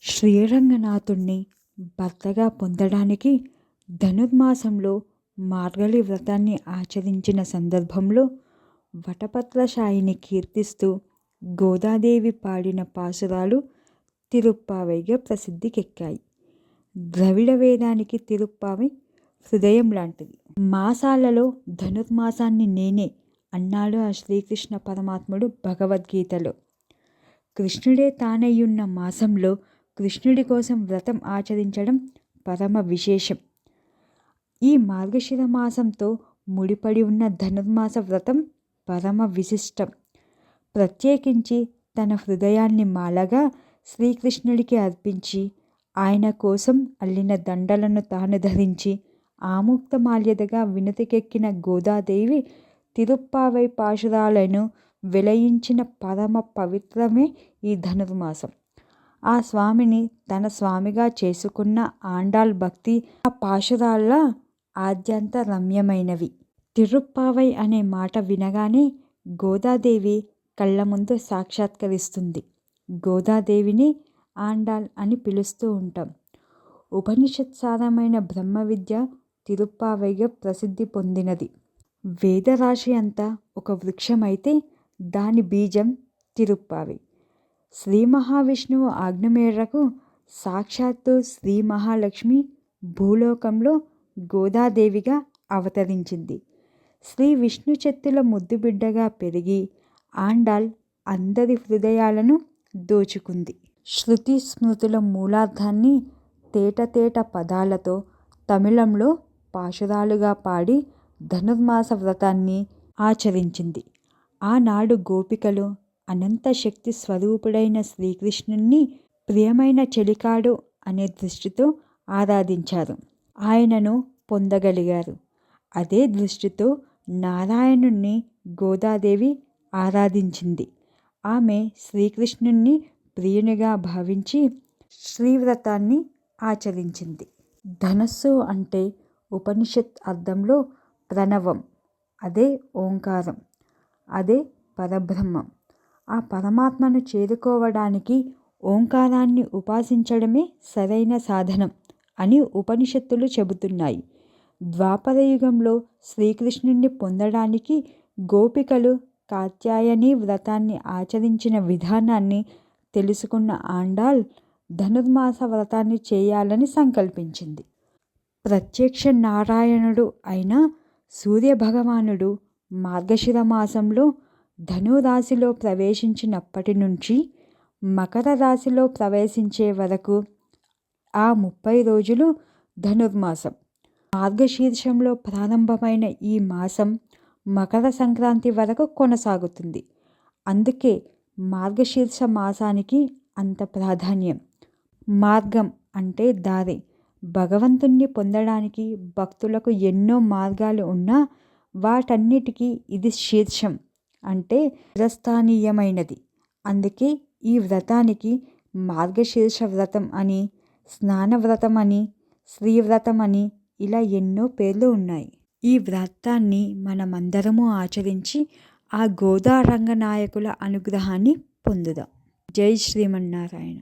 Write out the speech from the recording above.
శ్రీరంగనాథుణ్ణి భర్తగా పొందడానికి ధనుర్మాసంలో మార్గళి వ్రతాన్ని ఆచరించిన సందర్భంలో వటపత్రశాయిని కీర్తిస్తూ గోదాదేవి పాడిన పాసురాలు తిరుప్పావైగా ప్రసిద్ధికెక్కాయి. ద్రవిడ వేదానికి తిరుప్పావై హృదయం లాంటిది. మాసాలలో ధనుర్మాసాన్ని నేనే అన్నాడు ఆ శ్రీకృష్ణ పరమాత్ముడు భగవద్గీతలో. కృష్ణుడే తానయ్యున్న మాసంలో కృష్ణుడి కోసం వ్రతం ఆచరించడం పరమ విశేషం. ఈ మార్గశిర మాసంతో ముడిపడి ఉన్న ధనుర్మాస వ్రతం పరమ విశిష్టం. ప్రత్యేకించి తన హృదయాన్ని మాలగా శ్రీకృష్ణుడికి అర్పించి ఆయన కోసం అల్లిన దండలను తాను ధరించి ఆముక్తమాల్యదగా వినుతికెక్కిన గోదాదేవి తిరుప్పావై పాశురాలను వెలయించిన పరమ పవిత్రమే ఈ ధనుర్మాసం. ఆ స్వామిని తన స్వామిగా చేసుకున్న ఆండాళ్ భక్తి ఆ పాశురాల ఆద్యంత రమ్యమైనవి. తిరుప్పావై అనే మాట వినగానే గోదాదేవి కళ్ళ ముందు సాక్షాత్కరిస్తుంది. గోదాదేవిని ఆండాళ్ అని పిలుస్తూ ఉంటాం. ఉపనిషత్సారమైన బ్రహ్మ విద్య తిరుప్పావైగా ప్రసిద్ధి పొందినది. వేదరాశి అంతా ఒక వృక్షమైతే దాని బీజం తిరుప్పావై. శ్రీ మహావిష్ణువు ఆజ్ఞ మేరకు సాక్షాత్తు శ్రీ మహాలక్ష్మి భూలోకంలో గోదాదేవిగా అవతరించింది. శ్రీ విష్ణు చెత్తుల ముద్దుబిడ్డగా పెరిగి ఆండాళ్ అందరి హృదయాలను దోచుకుంది. శృతి స్మృతుల మూలార్థాన్ని తేటతేట పదాలతో తమిళంలో పాశురాలుగా పాడి ధనుర్మాస వ్రతాన్ని ఆచరించింది. ఆనాడు గోపికలు అనంత శక్తి స్వరూపుడైన శ్రీకృష్ణుణ్ణి ప్రియమైన చెలికాడు అనే దృష్టితో ఆరాధించారు. ఆయనను పొందగలిగారు. అదే దృష్టితో నారాయణుణ్ణి గోదాదేవి ఆరాధించింది. ఆమె శ్రీకృష్ణుణ్ణి ప్రియునిగా భావించి శ్రీవ్రతాన్ని ఆచరించింది. ధనస్సు అంటే ఉపనిషత్ అర్థంలో ప్రణవం, అదే ఓంకారం, అదే పరబ్రహ్మం. ఆ పరమాత్మను చేరుకోవడానికి ఓంకారాన్ని ఉపాసించడమే సరైన సాధనం అని ఉపనిషత్తులు చెబుతున్నాయి. ద్వాపరయుగంలో శ్రీకృష్ణుణ్ణి పొందడానికి గోపికలు కాత్యాయని వ్రతాన్ని ఆచరించిన విధానాన్ని తెలుసుకున్న ఆండాళ్ ధనుర్మాస వ్రతాన్ని చేయాలని సంకల్పించింది. ప్రత్యక్ష నారాయణుడు అయిన సూర్యభగవానుడు మార్గశిర మాసంలో ధనురాశిలో ప్రవేశించినప్పటి నుంచి మకర రాశిలో ప్రవేశించే వరకు ఆ 30 రోజులు ధనుర్మాసం. మార్గశీర్షంలో ప్రారంభమైన ఈ మాసం మకర సంక్రాంతి వరకు కొనసాగుతుంది. అందుకే మార్గశీర్ష మాసానికి అంత ప్రాధాన్యం. మార్గం అంటే దారి. భగవంతుణ్ణి పొందడానికి భక్తులకు ఎన్నో మార్గాలు ఉన్నా వాటన్నిటికీ ఇది శీర్షం అంటే చిరస్థానీయమైనది. అందుకే ఈ వ్రతానికి మార్గశీర్ష వ్రతం అని, స్నానవ్రతం అని, శ్రీవ్రతం అని ఇలా ఎన్నో పేర్లు ఉన్నాయి. ఈ వ్రతాన్ని మనమందరము ఆచరించి ఆ గోదా రంగనాయకుల అనుగ్రహాన్ని పొందుదాం. జై శ్రీమన్నారాయణ.